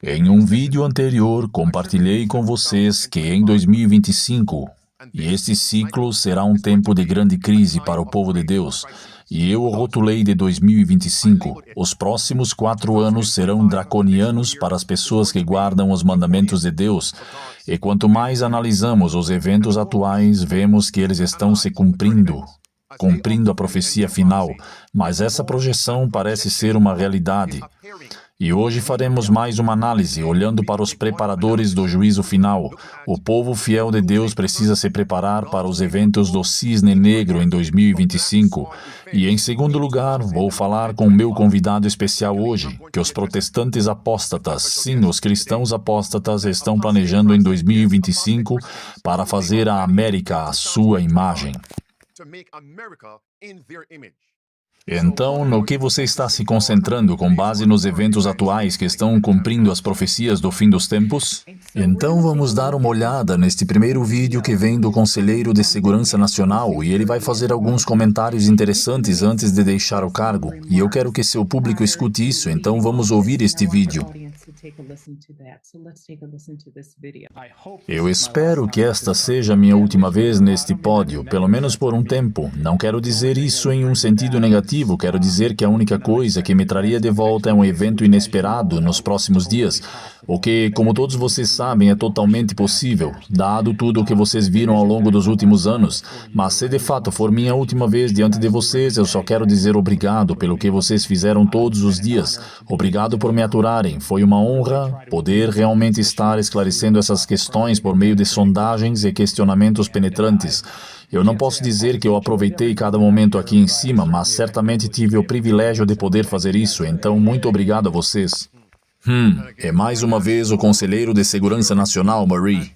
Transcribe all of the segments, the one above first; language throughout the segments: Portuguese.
Em um vídeo anterior, compartilhei com vocês que em 2025, e este ciclo será um tempo de grande crise para o povo de Deus, e eu o rotulei de 2025. Os próximos 4 anos serão draconianos para as pessoas que guardam os mandamentos de Deus, e quanto mais analisamos os eventos atuais, vemos que eles estão se cumprindo a profecia final, mas essa projeção parece ser uma realidade. E hoje faremos mais uma análise, olhando para os preparadores do juízo final. O povo fiel de Deus precisa se preparar para os eventos do Cisne Negro em 2025. E em segundo lugar, vou falar com o meu convidado especial hoje, que os protestantes apóstatas, sim, os cristãos apóstatas, estão planejando em 2025 para fazer a América à sua imagem. Então, no que você está se concentrando com base nos eventos atuais que estão cumprindo as profecias do fim dos tempos? Então, vamos dar uma olhada neste primeiro vídeo que vem do Conselheiro de Segurança Nacional e ele vai fazer alguns comentários interessantes antes de deixar o cargo. E eu quero que seu público escute isso, então vamos ouvir este vídeo. Eu espero que esta seja a minha última vez neste pódio, pelo menos por um tempo. Não quero dizer isso em um sentido negativo, quero dizer que a única coisa que me traria de volta é um evento inesperado nos próximos dias, o que, como todos vocês sabem, é totalmente possível, dado tudo o que vocês viram ao longo dos últimos anos. Mas se de fato for minha última vez diante de vocês, eu só quero dizer obrigado pelo que vocês fizeram todos os dias. Obrigado por me aturarem. Foi uma honra poder realmente estar esclarecendo essas questões por meio de sondagens e questionamentos penetrantes. Eu não posso dizer que eu aproveitei cada momento aqui em cima, mas certamente tive o privilégio de poder fazer isso, então muito obrigado a vocês. É mais uma vez o Conselheiro de Segurança Nacional, Marie.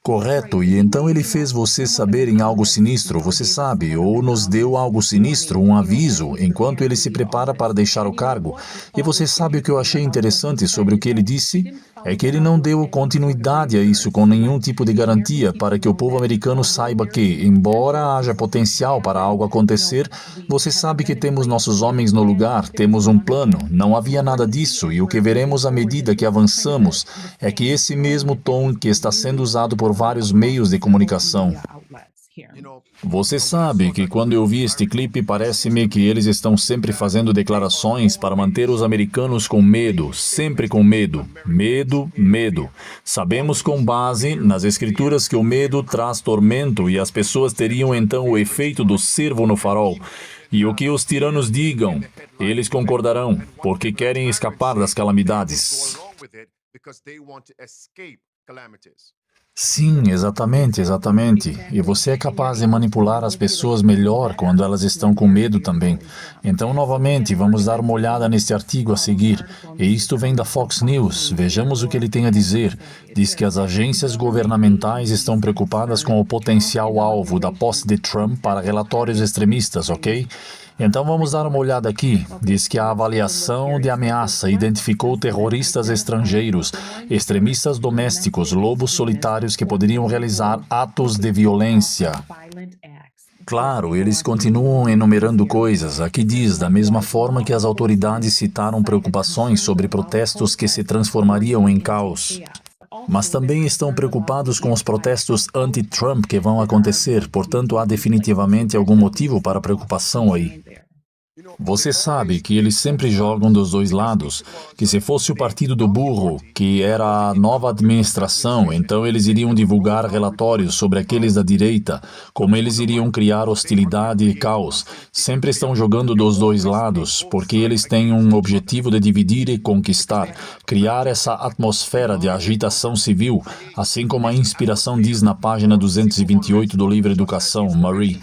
Correto, e então ele fez vocês saberem algo sinistro, você sabe, ou nos deu algo sinistro, um aviso, enquanto ele se prepara para deixar o cargo. E você sabe o que eu achei interessante sobre o que ele disse? É que ele não deu continuidade a isso com nenhum tipo de garantia para que o povo americano saiba que, embora haja potencial para algo acontecer, você sabe que temos nossos homens no lugar, temos um plano, não havia nada disso, e o que veremos à medida que avançamos é que esse mesmo tom que está sendo usado por vários meios de comunicação. Você sabe que quando eu vi este clipe, parece-me que eles estão sempre fazendo declarações para manter os americanos com medo, sempre com medo. Medo, medo. Sabemos com base nas escrituras que o medo traz tormento e as pessoas teriam então o efeito do cervo no farol. E o que os tiranos digam, eles concordarão, porque querem escapar das calamidades. Sim, exatamente, exatamente. E você é capaz de manipular as pessoas melhor quando elas estão com medo também. Então, novamente, vamos dar uma olhada neste artigo a seguir. E isto vem da Fox News. Vejamos o que ele tem a dizer. Diz que as agências governamentais estão preocupadas com o potencial alvo da posse de Trump para relatórios extremistas, ok? Então vamos dar uma olhada aqui. Diz que a avaliação de ameaça identificou terroristas estrangeiros, extremistas domésticos, lobos solitários que poderiam realizar atos de violência. Claro, eles continuam enumerando coisas. Aqui diz, da mesma forma que as autoridades citaram preocupações sobre protestos que se transformariam em caos. Mas também estão preocupados com os protestos anti-Trump que vão acontecer, portanto há definitivamente algum motivo para preocupação aí. Você sabe que eles sempre jogam dos dois lados, que se fosse o partido do burro, que era a nova administração, então eles iriam divulgar relatórios sobre aqueles da direita, como eles iriam criar hostilidade e caos. Sempre estão jogando dos dois lados, porque eles têm um objetivo de dividir e conquistar, criar essa atmosfera de agitação civil, assim como a inspiração diz na página 228 do livro Educação, Marie.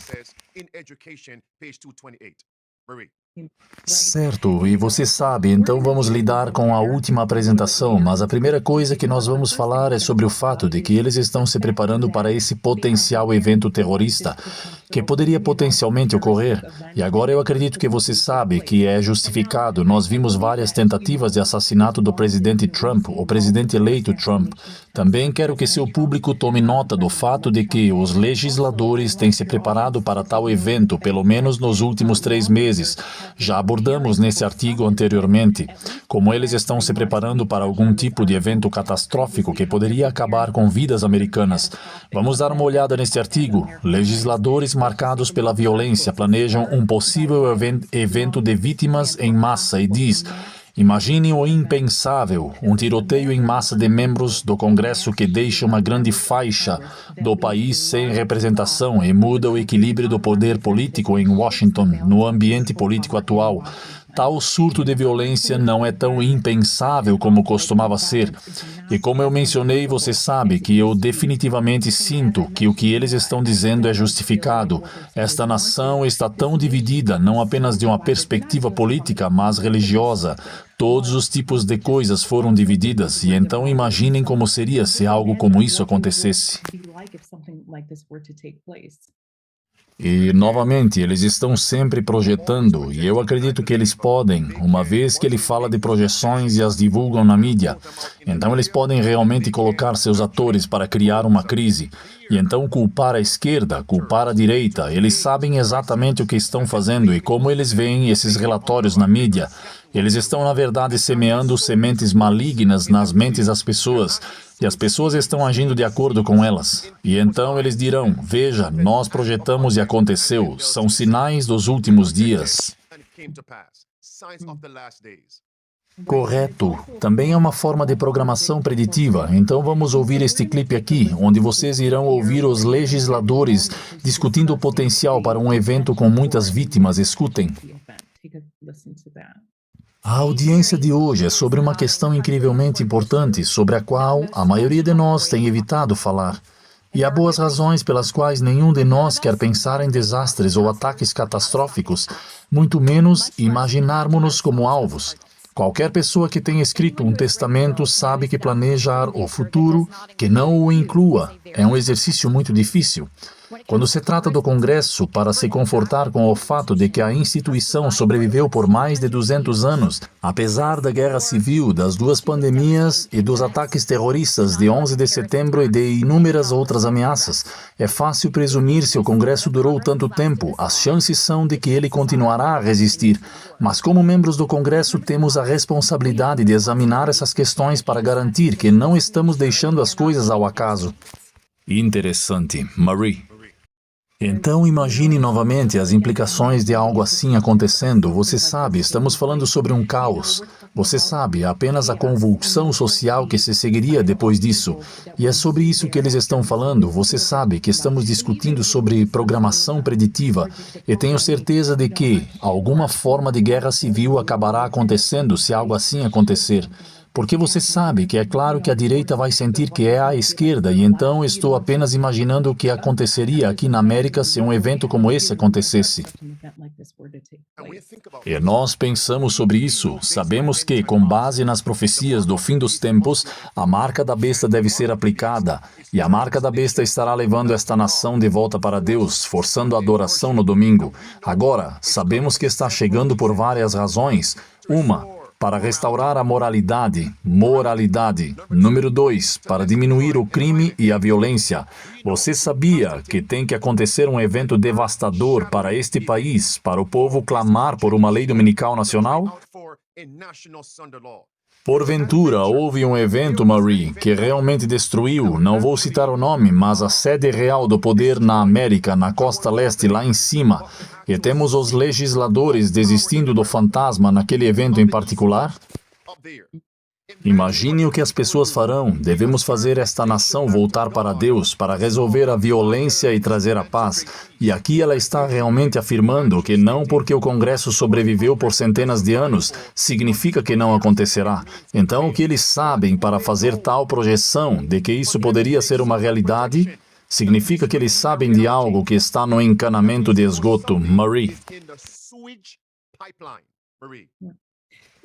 Certo, e você sabe, então vamos lidar com a última apresentação, mas a primeira coisa que nós vamos falar é sobre o fato de que eles estão se preparando para esse potencial evento terrorista, que poderia potencialmente ocorrer. E agora eu acredito que você sabe que é justificado. Nós vimos várias tentativas de assassinato do presidente Trump, o presidente eleito Trump. Também quero que seu público tome nota do fato de que os legisladores têm se preparado para tal evento, pelo menos nos últimos 3 meses. Já abordamos nesse artigo anteriormente como eles estão se preparando para algum tipo de evento catastrófico que poderia acabar com vidas americanas. Vamos dar uma olhada neste artigo. Legisladores marcados pela violência planejam um possível evento de vítimas em massa e diz: imagine o impensável, um tiroteio em massa de membros do Congresso que deixa uma grande faixa do país sem representação e muda o equilíbrio do poder político em Washington, no ambiente político atual. Tal surto de violência não é tão impensável como costumava ser. E como eu mencionei, você sabe que eu definitivamente sinto que o que eles estão dizendo é justificado. Esta nação está tão dividida, não apenas de uma perspectiva política, mas religiosa. Todos os tipos de coisas foram divididas, e então imaginem como seria se algo como isso acontecesse. E, novamente, eles estão sempre projetando, e eu acredito que eles podem, uma vez que ele fala de projeções e as divulgam na mídia, então eles podem realmente colocar seus atores para criar uma crise, e então culpar a esquerda, culpar a direita. Eles sabem exatamente o que estão fazendo e como eles veem esses relatórios na mídia. Eles estão, na verdade, semeando sementes malignas nas mentes das pessoas, e as pessoas estão agindo de acordo com elas. E então eles dirão: veja, nós projetamos e aconteceu. São sinais dos últimos dias. Correto. Também é uma forma de programação preditiva. Então vamos ouvir este clipe aqui, onde vocês irão ouvir os legisladores discutindo o potencial para um evento com muitas vítimas. Escutem. A audiência de hoje é sobre uma questão incrivelmente importante, sobre a qual a maioria de nós tem evitado falar. E há boas razões pelas quais nenhum de nós quer pensar em desastres ou ataques catastróficos, muito menos imaginarmos-nos como alvos. Qualquer pessoa que tenha escrito um testamento sabe que planejar o futuro, que não o inclua, é um exercício muito difícil. Quando se trata do Congresso, para se confortar com o fato de que a instituição sobreviveu por mais de 200 anos, apesar da guerra civil, das duas pandemias e dos ataques terroristas de 11 de setembro e de inúmeras outras ameaças, é fácil presumir se o Congresso durou tanto tempo. As chances são de que ele continuará a resistir. Mas como membros do Congresso temos a responsabilidade de examinar essas questões para garantir que não estamos deixando as coisas ao acaso. Interessante, Marie. Então imagine novamente as implicações de algo assim acontecendo. Você sabe, estamos falando sobre um caos. Você sabe, apenas a convulsão social que se seguiria depois disso. E é sobre isso que eles estão falando. Você sabe que estamos discutindo sobre programação preditiva. E tenho certeza de que alguma forma de guerra civil acabará acontecendo se algo assim acontecer. Porque você sabe que é claro que a direita vai sentir que é a esquerda, e então estou apenas imaginando o que aconteceria aqui na América se um evento como esse acontecesse. E nós pensamos sobre isso. Sabemos que, com base nas profecias do fim dos tempos, a marca da besta deve ser aplicada, e a marca da besta estará levando esta nação de volta para Deus, forçando a adoração no domingo. Agora, sabemos que está chegando por várias razões. Uma, para restaurar a moralidade. Número 2, para diminuir o crime e a violência. Você sabia que tem que acontecer um evento devastador para este país, para o povo clamar por uma lei dominical nacional? Porventura, houve um evento, Marie, que realmente destruiu, não vou citar o nome, mas a sede real do poder na América, na costa leste, lá em cima. E temos os legisladores desistindo do fantasma naquele evento em particular? Imagine o que as pessoas farão. Devemos fazer esta nação voltar para Deus, para resolver a violência e trazer a paz. E aqui ela está realmente afirmando que não porque o Congresso sobreviveu por centenas de anos, significa que não acontecerá. Então, o que eles sabem para fazer tal projeção de que isso poderia ser uma realidade, significa que eles sabem de algo que está no encanamento de esgoto. Marie.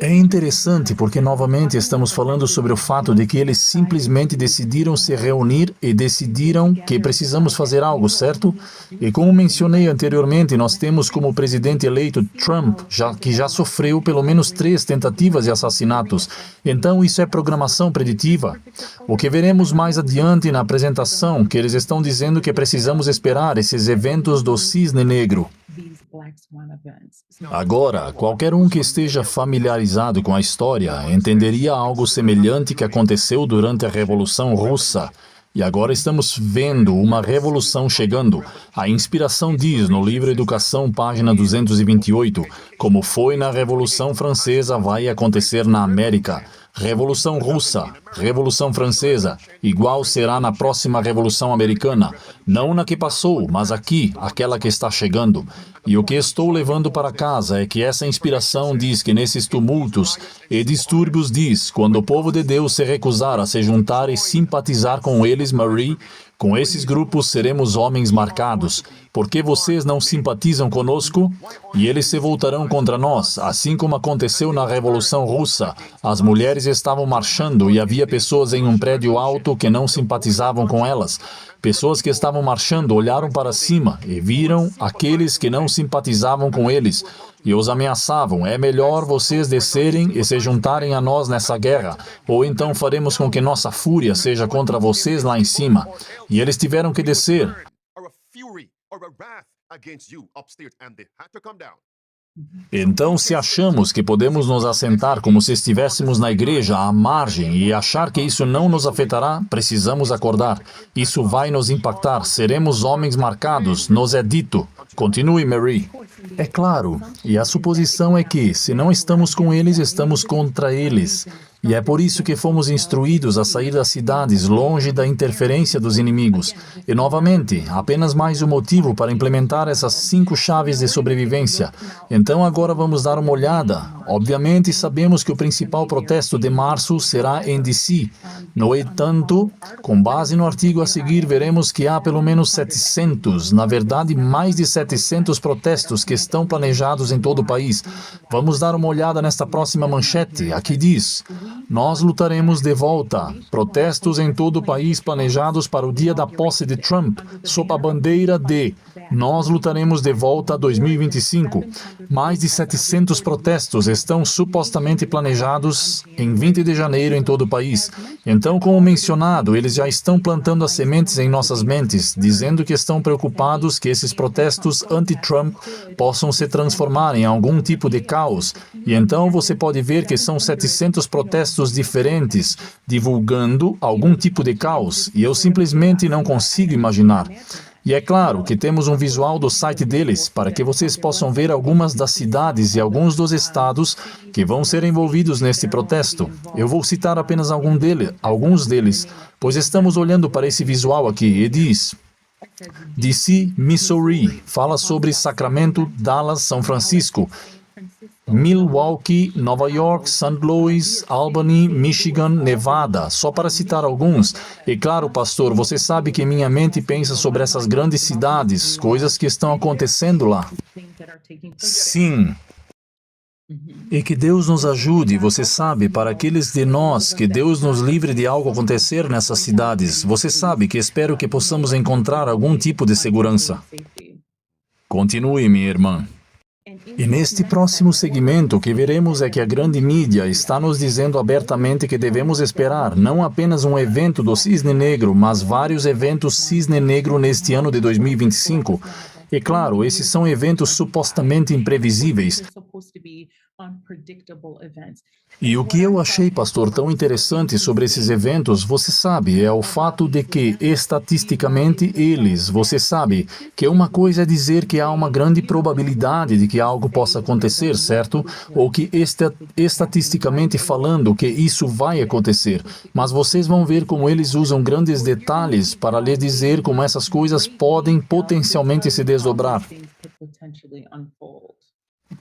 É interessante porque novamente estamos falando sobre o fato de que eles simplesmente decidiram se reunir e decidiram que precisamos fazer algo, certo? E como mencionei anteriormente, nós temos como presidente eleito Trump, que já sofreu pelo menos 3 tentativas de assassinatos. Então isso é programação preditiva. O que veremos mais adiante na apresentação, que eles estão dizendo que precisamos esperar esses eventos do cisne negro. Agora, qualquer um que esteja familiarizado com a história entenderia algo semelhante que aconteceu durante a Revolução Russa. E agora estamos vendo uma revolução chegando. A inspiração diz no livro Educação, página 228, como foi na Revolução Francesa, vai acontecer na América. Revolução Russa, Revolução Francesa, igual será na próxima Revolução Americana. Não na que passou, mas aqui, aquela que está chegando. E o que estou levando para casa é que essa inspiração diz que nesses tumultos e distúrbios diz, quando o povo de Deus se recusar a se juntar e simpatizar com eles, Marie, com esses grupos seremos homens marcados. Porque vocês não simpatizam conosco? E eles se voltarão contra nós, assim como aconteceu na Revolução Russa. As mulheres estavam marchando e havia pessoas em um prédio alto que não simpatizavam com elas. Pessoas que estavam marchando olharam para cima e viram aqueles que não simpatizavam com eles e os ameaçavam. É melhor vocês descerem e se juntarem a nós nessa guerra, ou então faremos com que nossa fúria seja contra vocês lá em cima. E eles tiveram que descer. Então, se achamos que podemos nos assentar como se estivéssemos na igreja, à margem, e achar que isso não nos afetará, precisamos acordar. Isso vai nos impactar. Seremos homens marcados, nos é dito. Continue, Marie. É claro, e a suposição é que, se não estamos com eles, estamos contra eles. E é por isso que fomos instruídos a sair das cidades, longe da interferência dos inimigos. E, novamente, apenas mais um motivo para implementar essas 5 chaves de sobrevivência. Então, agora vamos dar uma olhada. Obviamente, sabemos que o principal protesto de março será em DC. No entanto, com base no artigo a seguir, veremos que há pelo menos 700, na verdade, mais de 700 protestos que estão planejados em todo o país. Vamos dar uma olhada nesta próxima manchete. Aqui diz: nós lutaremos de volta. Protestos em todo o país planejados para o dia da posse de Trump, sob a bandeira de Nós lutaremos de volta 2025. Mais de 700 protestos estão supostamente planejados em 20 de janeiro em todo o país. Então, como mencionado, eles já estão plantando as sementes em nossas mentes, dizendo que estão preocupados que esses protestos anti-Trump possam se transformar em algum tipo de caos. E então você pode ver que são 700 protestos diferentes, divulgando algum tipo de caos, e eu simplesmente não consigo imaginar. E é claro que temos um visual do site deles para que vocês possam ver algumas das cidades e alguns dos estados que vão ser envolvidos neste protesto. Eu vou citar apenas alguns deles, pois estamos olhando para esse visual aqui e diz: DC, Missouri, fala sobre Sacramento, Dallas, São Francisco, Milwaukee, Nova York, St. Louis, Albany, Michigan, Nevada, só para citar alguns. E claro, pastor, você sabe que minha mente pensa sobre essas grandes cidades, coisas que estão acontecendo lá. Sim. E que Deus nos ajude, você sabe, para aqueles de nós, que Deus nos livre de algo acontecer nessas cidades. Você sabe que espero que possamos encontrar algum tipo de segurança. Continue, minha irmã. E neste próximo segmento, o que veremos é que a grande mídia está nos dizendo abertamente que devemos esperar não apenas um evento do Cisne Negro, mas vários eventos Cisne Negro neste ano de 2025. E claro, esses são eventos supostamente imprevisíveis. E o que eu achei, pastor, tão interessante sobre esses eventos, você sabe, é o fato de que, estatisticamente, você sabe, que uma coisa é dizer que há uma grande probabilidade de que algo possa acontecer, certo? Ou que, estatisticamente falando, que isso vai acontecer. Mas vocês vão ver como eles usam grandes detalhes para lhe dizer como essas coisas podem potencialmente se desdobrar.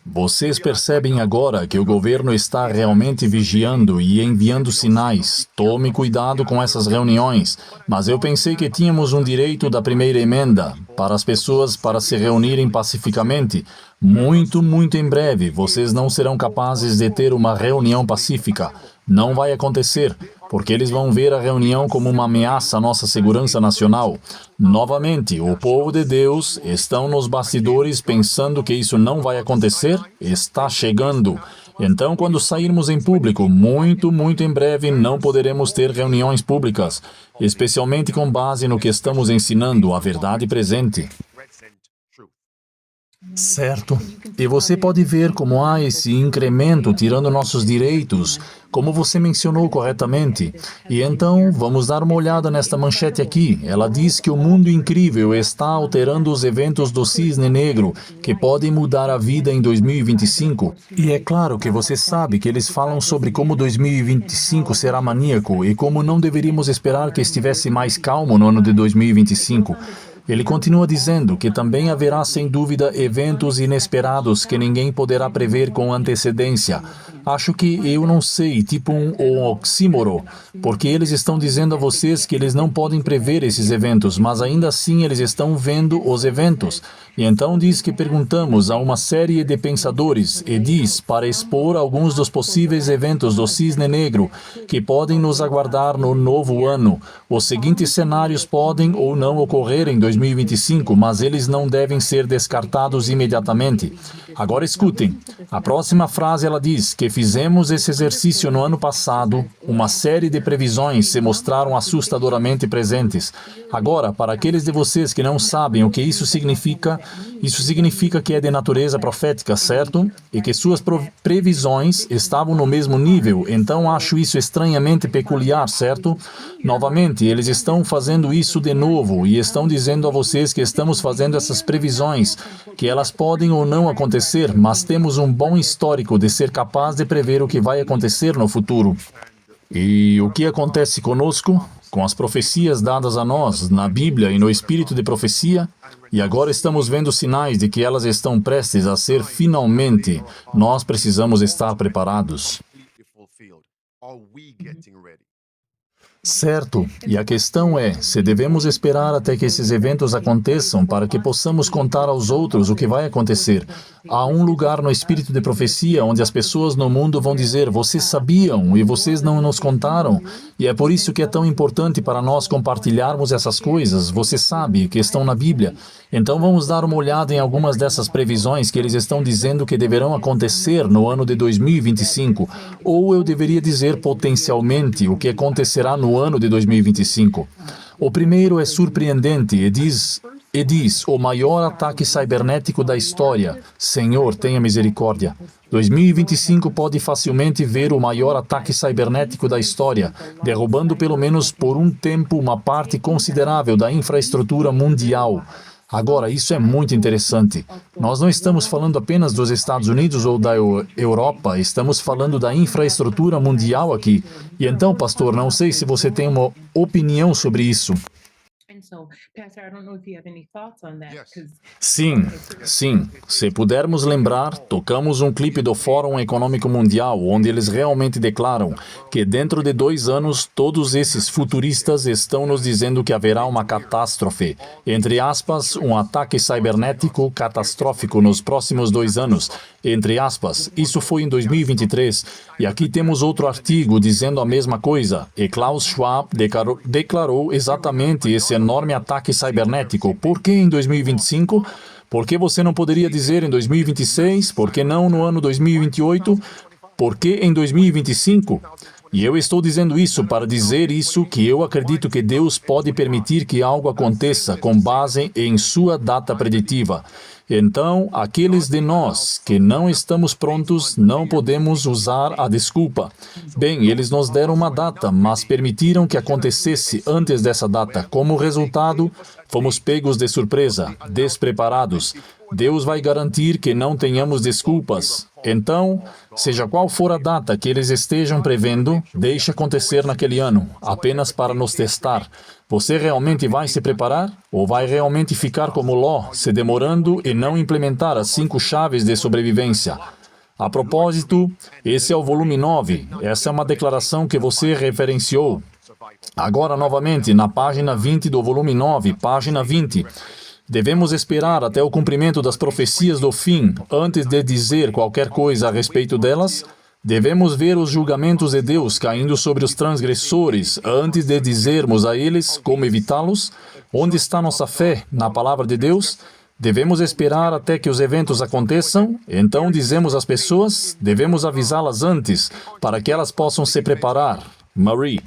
Vocês percebem agora que o governo está realmente vigiando e enviando sinais. Tome cuidado com essas reuniões. Mas eu pensei que tínhamos um direito da primeira emenda para as pessoas para se reunirem pacificamente. Muito, muito em breve, vocês não serão capazes de ter uma reunião pacífica. Não vai acontecer, porque eles vão ver a reunião como uma ameaça à nossa segurança nacional. Novamente, o povo de Deus estão nos bastidores pensando que isso não vai acontecer? Está chegando. Então, quando sairmos em público, muito, muito em breve, não poderemos ter reuniões públicas, especialmente com base no que estamos ensinando, a verdade presente. Certo. E você pode ver como há esse incremento tirando nossos direitos, como você mencionou corretamente. E então, vamos dar uma olhada nesta manchete aqui. Ela diz que o mundo incrível está alterando os eventos do Cisne Negro, que podem mudar a vida em 2025. E é claro que você sabe que eles falam sobre como 2025 será maníaco e como não deveríamos esperar que estivesse mais calmo no ano de 2025. Ele continua dizendo que também haverá, sem dúvida, eventos inesperados que ninguém poderá prever com antecedência. Acho que eu não sei, tipo um oxímoro, porque eles estão dizendo a vocês que eles não podem prever esses eventos, mas ainda assim eles estão vendo os eventos. E então diz que perguntamos a uma série de pensadores e diz para expor alguns dos possíveis eventos do Cisne Negro que podem nos aguardar no novo ano. Os seguintes cenários podem ou não ocorrer em 2025, mas eles não devem ser descartados imediatamente. Agora escutem. A próxima frase ela diz que fizemos esse exercício no ano passado. Uma série de previsões se mostraram assustadoramente presentes. Agora, para aqueles de vocês que não sabem o que isso significa que é de natureza profética, certo? E que suas previsões estavam no mesmo nível. Então acho isso estranhamente peculiar, certo? Novamente, eles estão fazendo isso de novo e estão dizendo a vocês que estamos fazendo essas previsões, que elas podem ou não acontecer, mas temos um bom histórico de ser capaz de prever o que vai acontecer no futuro. E o que acontece conosco? Com as profecias dadas a nós na Bíblia e no espírito de profecia, e agora estamos vendo sinais de que elas estão prestes a ser finalmente. Nós precisamos estar preparados. Certo, e a questão é, se devemos esperar até que esses eventos aconteçam para que possamos contar aos outros o que vai acontecer. Há um lugar no espírito de profecia onde as pessoas no mundo vão dizer, vocês sabiam e vocês não nos contaram. E é por isso que é tão importante para nós compartilharmos essas coisas, você sabe, que estão na Bíblia. Então vamos dar uma olhada em algumas dessas previsões que eles estão dizendo que deverão acontecer no ano de 2025. Ou eu deveria dizer potencialmente o que acontecerá no ano de 2025. O primeiro é surpreendente e diz, o maior ataque cibernético da história. Senhor, tenha misericórdia. 2025 pode facilmente ver o maior ataque cibernético da história, derrubando pelo menos por um tempo uma parte considerável da infraestrutura mundial. Agora, isso é muito interessante. Nós não estamos falando apenas dos Estados Unidos ou da Europa, estamos falando da infraestrutura mundial aqui. E então, pastor, não sei se você tem uma opinião sobre isso. Sim, sim. Se pudermos lembrar, tocamos um clipe do Fórum Econômico Mundial, onde eles realmente declaram que dentro de 2 anos, todos esses futuristas estão nos dizendo que haverá uma catástrofe, entre aspas, um ataque cibernético catastrófico nos próximos 2 anos, entre aspas. Isso foi em 2023. E aqui temos outro artigo dizendo a mesma coisa. E Klaus Schwab declarou exatamente esse enorme ataque cibernético. Por que em 2025? Por que você não poderia dizer em 2026? Por que não no ano 2028? Por que em 2025? E eu estou dizendo isso para dizer isso que eu acredito que Deus pode permitir que algo aconteça com base em sua data preditiva. Então, aqueles de nós que não estamos prontos, não podemos usar a desculpa. Bem, eles nos deram uma data, mas permitiram que acontecesse antes dessa data. Como resultado, fomos pegos de surpresa, despreparados. Deus vai garantir que não tenhamos desculpas. Então, seja qual for a data que eles estejam prevendo, deixe acontecer naquele ano, apenas para nos testar. Você realmente vai se preparar? Ou vai realmente ficar como Ló, se demorando e não implementar as 5 chaves de sobrevivência? A propósito, esse é o volume 9. Essa é uma declaração que você referenciou. Agora, novamente, na página 20 do volume 9, página 20. Devemos esperar até o cumprimento das profecias do fim, antes de dizer qualquer coisa a respeito delas? Devemos ver os julgamentos de Deus caindo sobre os transgressores, antes de dizermos a eles como evitá-los? Onde está nossa fé na palavra de Deus? Devemos esperar até que os eventos aconteçam? Então dizemos às pessoas, devemos avisá-las antes, para que elas possam se preparar. Marie.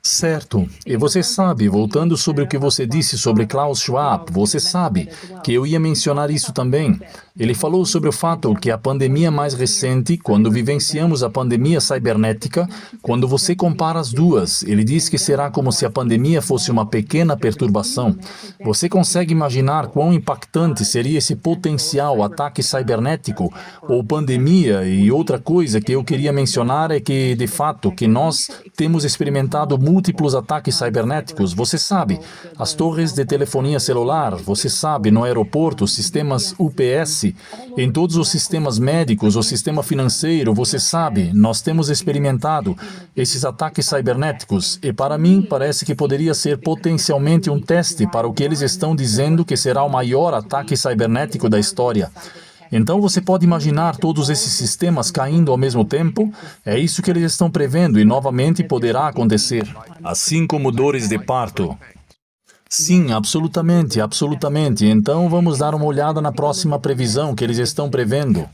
Certo. E você sabe, voltando sobre o que você disse sobre Klaus Schwab, você sabe que eu ia mencionar isso também. Ele falou sobre o fato que a pandemia mais recente, quando vivenciamos a pandemia cibernética, quando você compara as duas, ele diz que será como se a pandemia fosse uma pequena perturbação. Você consegue imaginar quão impactante seria esse potencial ataque cibernético ou pandemia? E outra coisa que eu queria mencionar é que, de fato, que nós temos experimentado múltiplos ataques cibernéticos. Você sabe, as torres de telefonia celular, você sabe, no aeroporto, sistemas UPS, em todos os sistemas médicos, o sistema financeiro, você sabe, nós temos experimentado esses ataques cibernéticos e para mim parece que poderia ser potencialmente um teste para o que eles estão dizendo que será o maior ataque cibernético da história. Então você pode imaginar todos esses sistemas caindo ao mesmo tempo? É isso que eles estão prevendo e novamente poderá acontecer. Assim como dores de parto. Sim, absolutamente, absolutamente. Então vamos dar uma olhada na próxima previsão que eles estão prevendo.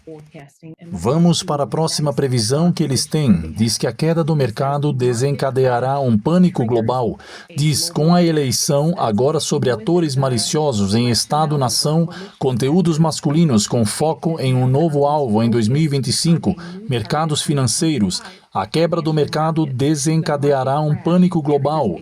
Vamos para a próxima previsão que eles têm. Diz que a queda do mercado desencadeará um pânico global. Diz, com a eleição agora sobre atores maliciosos em Estado-nação, conteúdos masculinos com foco em um novo alvo em 2025, mercados financeiros, a quebra do mercado desencadeará um pânico global.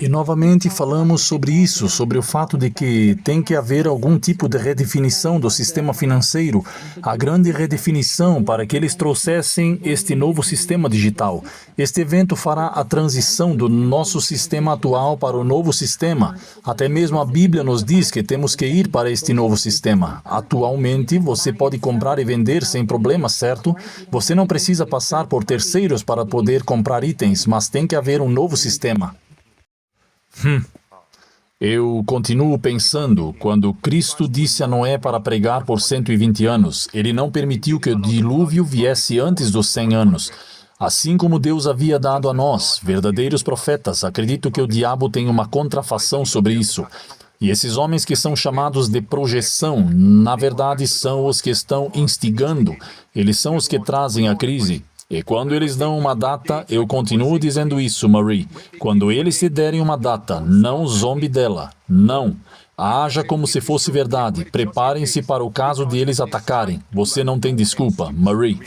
E novamente falamos sobre isso, sobre o fato de que tem que haver algum tipo de redefinição do sistema financeiro, a grande redefinição para que eles trouxessem este novo sistema digital. Este evento fará a transição do nosso sistema atual para o novo sistema. Até mesmo a Bíblia nos diz que temos que ir para este novo sistema. Atualmente, você pode comprar e vender sem problema, certo? Você não precisa passar por terceiros para poder comprar itens, mas tem que haver um novo sistema. Eu continuo pensando, quando Cristo disse a Noé para pregar por 120 anos, ele não permitiu que o dilúvio viesse antes dos 100 anos. Assim como Deus havia dado a nós, verdadeiros profetas, acredito que o diabo tem uma contrafação sobre isso. E esses homens que são chamados de projeção, na verdade são os que estão instigando, eles são os que trazem a crise. E quando eles dão uma data, eu continuo dizendo isso, Marie. Quando eles te derem uma data, não zombe dela. Não. Haja como se fosse verdade. Preparem-se para o caso de eles atacarem. Você não tem desculpa, Marie.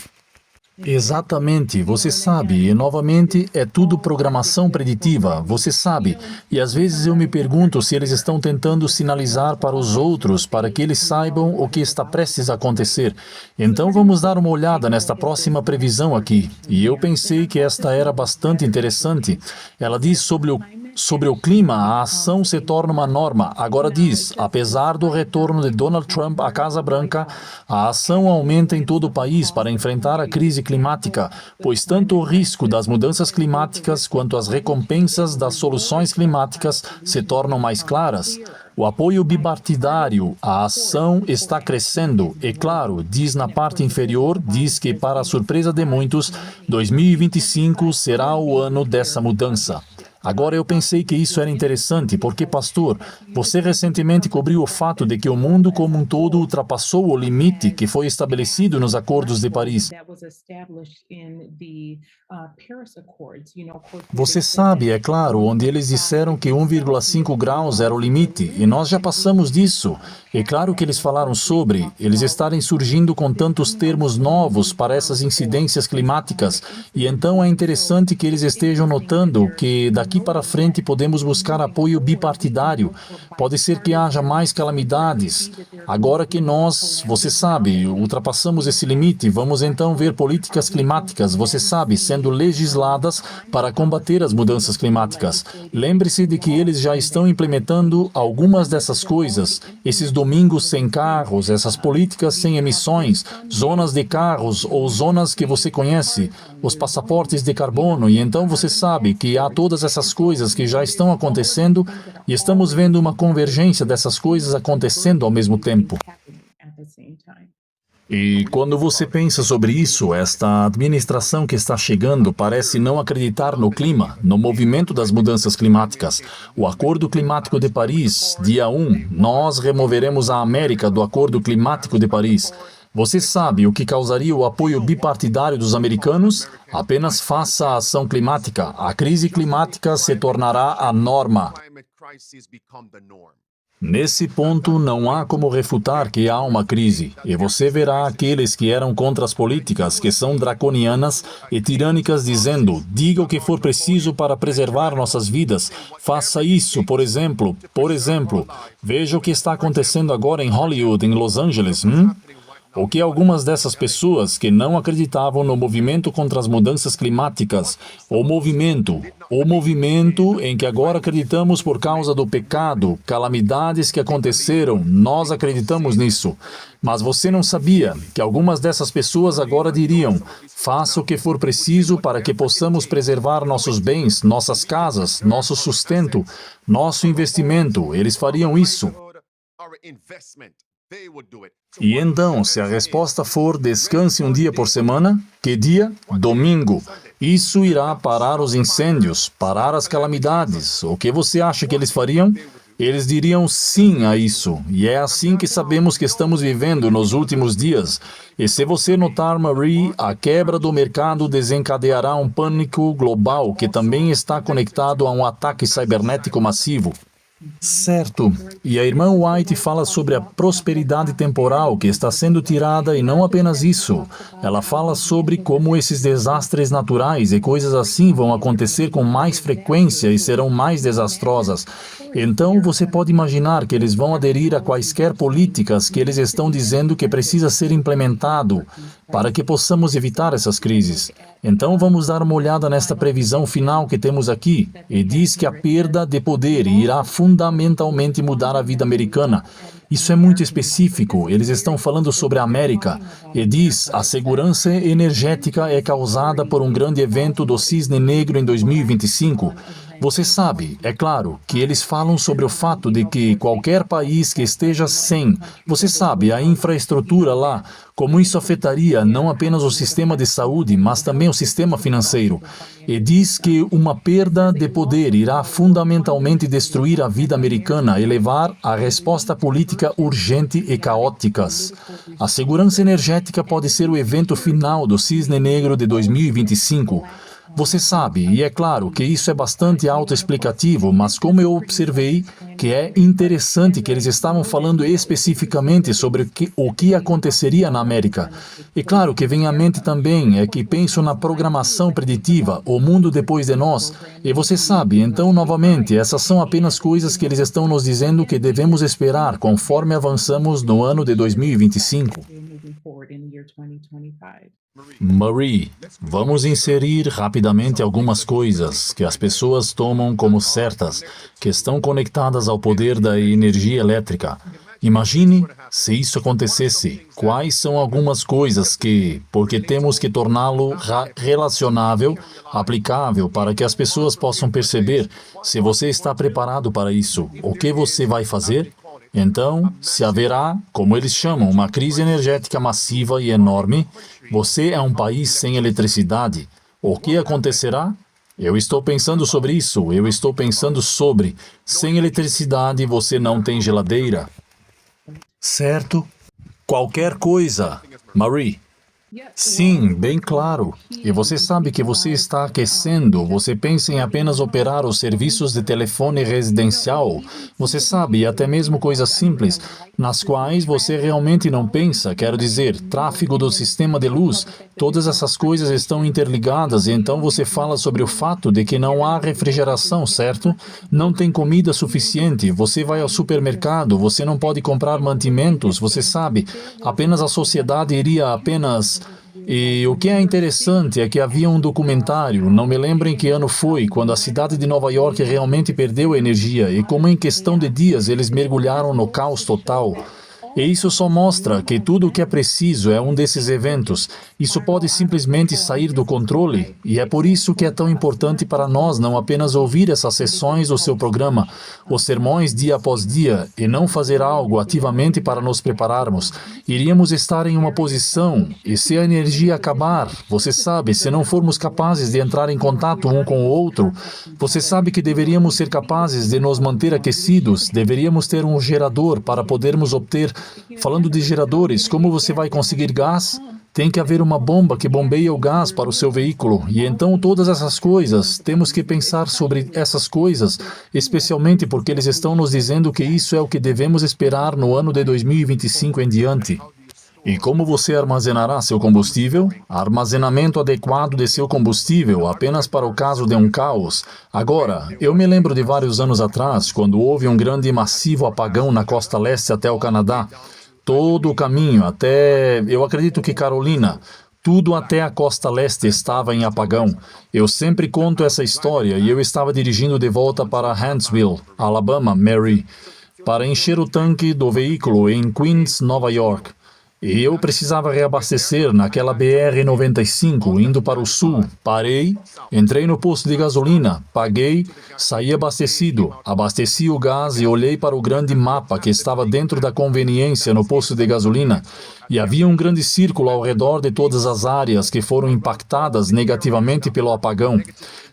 Exatamente, você sabe, e novamente é tudo programação preditiva, você sabe, e às vezes eu me pergunto se eles estão tentando sinalizar para os outros, para que eles saibam o que está prestes a acontecer. Então vamos dar uma olhada nesta próxima previsão aqui, e eu pensei que esta era bastante interessante. Ela diz sobre o clima, a ação se torna uma norma. Agora diz, apesar do retorno de Donald Trump à Casa Branca, a ação aumenta em todo o país para enfrentar a crise climática, pois tanto o risco das mudanças climáticas quanto as recompensas das soluções climáticas se tornam mais claras. O apoio bipartidário à ação está crescendo e, claro, diz na parte inferior, diz que, para a surpresa de muitos, 2025 será o ano dessa mudança. Agora eu pensei que isso era interessante, porque, pastor, você recentemente cobriu o fato de que o mundo como um todo ultrapassou o limite que foi estabelecido nos Acordos de Paris. Você sabe, é claro, onde eles disseram que 1,5 graus era o limite, e nós já passamos disso. É claro que eles falaram sobre eles estarem surgindo com tantos termos novos para essas incidências climáticas, e então é interessante que eles estejam notando que daqui para frente podemos buscar apoio bipartidário. Pode ser que haja mais calamidades. Agora que nós, você sabe, ultrapassamos esse limite, vamos então ver políticas climáticas, você sabe, sendo legisladas para combater as mudanças climáticas. Lembre-se de que eles já estão implementando algumas dessas coisas. Esses domingos sem carros, essas políticas sem emissões, zonas de carros ou zonas que você conhece, os passaportes de carbono, e então você sabe que há todas essas coisas que já estão acontecendo e estamos vendo uma convergência dessas coisas acontecendo ao mesmo tempo. E quando você pensa sobre isso, esta administração que está chegando parece não acreditar no clima, no movimento das mudanças climáticas. O Acordo Climático de Paris, dia 1, nós removeremos a América do Acordo Climático de Paris. Você sabe o que causaria o apoio bipartidário dos americanos? Apenas faça a ação climática. A crise climática se tornará a norma. Nesse ponto, não há como refutar que há uma crise, e você verá aqueles que eram contra as políticas, que são draconianas e tirânicas, dizendo: diga o que for preciso para preservar nossas vidas, faça isso, por exemplo, veja o que está acontecendo agora em Hollywood, em Los Angeles, O que algumas dessas pessoas que não acreditavam no movimento contra as mudanças climáticas, o movimento em que agora acreditamos por causa do pecado, calamidades que aconteceram, nós acreditamos nisso. Mas você não sabia que algumas dessas pessoas agora diriam: faça o que for preciso para que possamos preservar nossos bens, nossas casas, nosso sustento, nosso investimento. Eles fariam isso. E então, se a resposta for descanse um dia por semana, que dia? Domingo. Isso irá parar os incêndios, parar as calamidades. O que você acha que eles fariam? Eles diriam sim a isso. E é assim que sabemos que estamos vivendo nos últimos dias. E se você notar, Marie, a quebra do mercado desencadeará um pânico global que também está conectado a um ataque cibernético massivo. Certo. E a irmã White fala sobre a prosperidade temporal que está sendo tirada, e não apenas isso. Ela fala sobre como esses desastres naturais e coisas assim vão acontecer com mais frequência e serão mais desastrosas. Então você pode imaginar que eles vão aderir a quaisquer políticas que eles estão dizendo que precisa ser implementado para que possamos evitar essas crises. Então vamos dar uma olhada nesta previsão final que temos aqui, e diz que a perda de poder irá fundamentalmente mudar a vida americana. Isso é muito específico, eles estão falando sobre a América, e diz: a segurança energética é causada por um grande evento do Cisne Negro em 2025. Você sabe, é claro, que eles falam sobre o fato de que qualquer país que esteja sem, você sabe, a infraestrutura lá, como isso afetaria não apenas o sistema de saúde, mas também o sistema financeiro. E diz que uma perda de poder irá fundamentalmente destruir a vida americana e levar a resposta política urgente e caóticas. A segurança energética pode ser o evento final do Cisne Negro de 2025. Você sabe, e é claro que isso é bastante autoexplicativo, mas como eu observei, que é interessante que eles estavam falando especificamente sobre o que aconteceria na América. E claro que vem à mente também é que penso na programação preditiva, o mundo depois de nós. E você sabe, então novamente, essas são apenas coisas que eles estão nos dizendo que devemos esperar conforme avançamos no ano de 2025. Marie, vamos inserir rapidamente algumas coisas que as pessoas tomam como certas, que estão conectadas ao poder da energia elétrica. Imagine se isso acontecesse. Quais são algumas coisas que, porque temos que torná-lo relacionável, aplicável, para que as pessoas possam perceber? Se você está preparado para isso, o que você vai fazer? Então, se haverá, como eles chamam, uma crise energética massiva e enorme, você é um país sem eletricidade. O que acontecerá? Eu estou pensando sobre isso. Sem eletricidade você não tem geladeira. Certo? Qualquer coisa. Marie. Sim, bem claro. E você sabe que você está aquecendo, você pensa em apenas operar os serviços de telefone residencial. Você sabe, e até mesmo coisas simples, nas quais você realmente não pensa, quero dizer, tráfego do sistema de luz. Todas essas coisas estão interligadas, e então você fala sobre o fato de que não há refrigeração, certo? Não tem comida suficiente, você vai ao supermercado, você não pode comprar mantimentos, você sabe, apenas a sociedade iria apenas... E o que é interessante é que havia um documentário, não me lembro em que ano foi, quando a cidade de Nova York realmente perdeu energia e como em questão de dias eles mergulharam no caos total. E isso só mostra que tudo o que é preciso é um desses eventos. Isso pode simplesmente sair do controle. E é por isso que é tão importante para nós não apenas ouvir essas sessões do seu programa, os sermões dia após dia, e não fazer algo ativamente para nos prepararmos. Iríamos estar em uma posição, e se a energia acabar, você sabe, se não formos capazes de entrar em contato um com o outro, você sabe que deveríamos ser capazes de nos manter aquecidos, deveríamos ter um gerador para podermos obter Falando de geradores, como você vai conseguir gás? Tem que haver uma bomba que bombeia o gás para o seu veículo. E então todas essas coisas, temos que pensar sobre essas coisas, especialmente porque eles estão nos dizendo que isso é o que devemos esperar no ano de 2025 em diante. E como você armazenará seu combustível? Armazenamento adequado de seu combustível apenas para o caso de um caos. Agora, eu me lembro de vários anos atrás, quando houve um grande e massivo apagão na costa leste até o Canadá. Todo o caminho até, eu acredito que Carolina, tudo até a costa leste estava em apagão. Eu sempre conto essa história e eu estava dirigindo de volta para Huntsville, Alabama, Mary, para encher o tanque do veículo em Queens, Nova York. E eu precisava reabastecer naquela BR-95, indo para o sul. Parei, entrei no posto de gasolina, paguei, saí abastecido, abasteci o gás e olhei para o grande mapa que estava dentro da conveniência no posto de gasolina. E havia um grande círculo ao redor de todas as áreas que foram impactadas negativamente pelo apagão.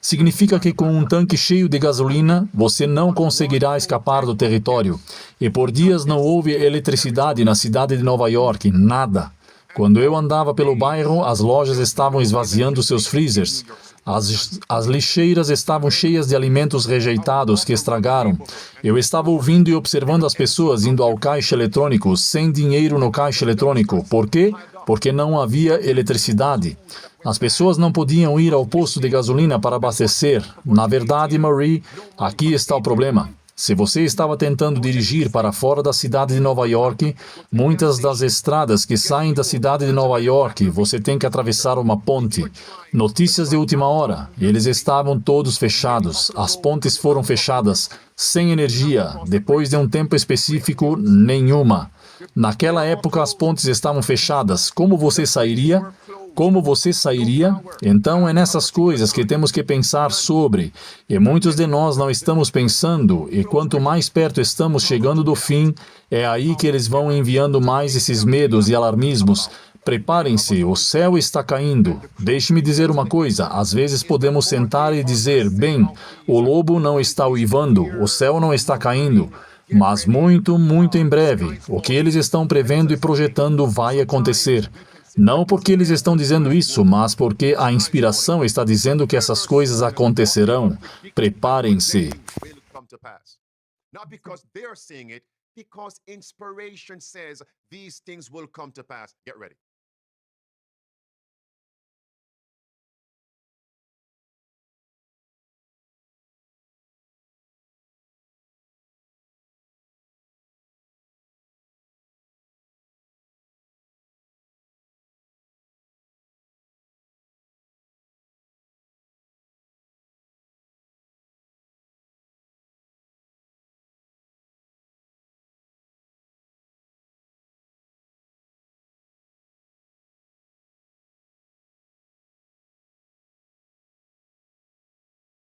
Significa que com um tanque cheio de gasolina, você não conseguirá escapar do território. E por dias não houve eletricidade na cidade de Nova York, nada. Quando eu andava pelo bairro, as lojas estavam esvaziando seus freezers. As lixeiras estavam cheias de alimentos rejeitados que estragaram. Eu estava ouvindo e observando as pessoas indo ao caixa eletrônico sem dinheiro no caixa eletrônico. Por quê? Porque não havia eletricidade. As pessoas não podiam ir ao posto de gasolina para abastecer. Na verdade, Marie, aqui está o problema. Se você estava tentando dirigir para fora da cidade de Nova York, muitas das estradas que saem da cidade de Nova York, você tem que atravessar uma ponte. Notícias de última hora, eles estavam todos fechados, as pontes foram fechadas, sem energia, depois de um tempo específico, nenhuma. Naquela época as pontes estavam fechadas, como você sairia? Como você sairia? Então é nessas coisas que temos que pensar sobre, e muitos de nós não estamos pensando, e quanto mais perto estamos chegando do fim, é aí que eles vão enviando mais esses medos e alarmismos. Preparem-se, o céu está caindo. Deixe-me dizer uma coisa, às vezes podemos sentar e dizer, bem, o lobo não está uivando, o céu não está caindo. Mas muito, muito em breve, o que eles estão prevendo e projetando vai acontecer. Não porque eles estão dizendo isso, mas porque a inspiração está dizendo que essas coisas acontecerão. Preparem-se. Not because they're saying it, because inspiration says these things will come to pass. Get ready.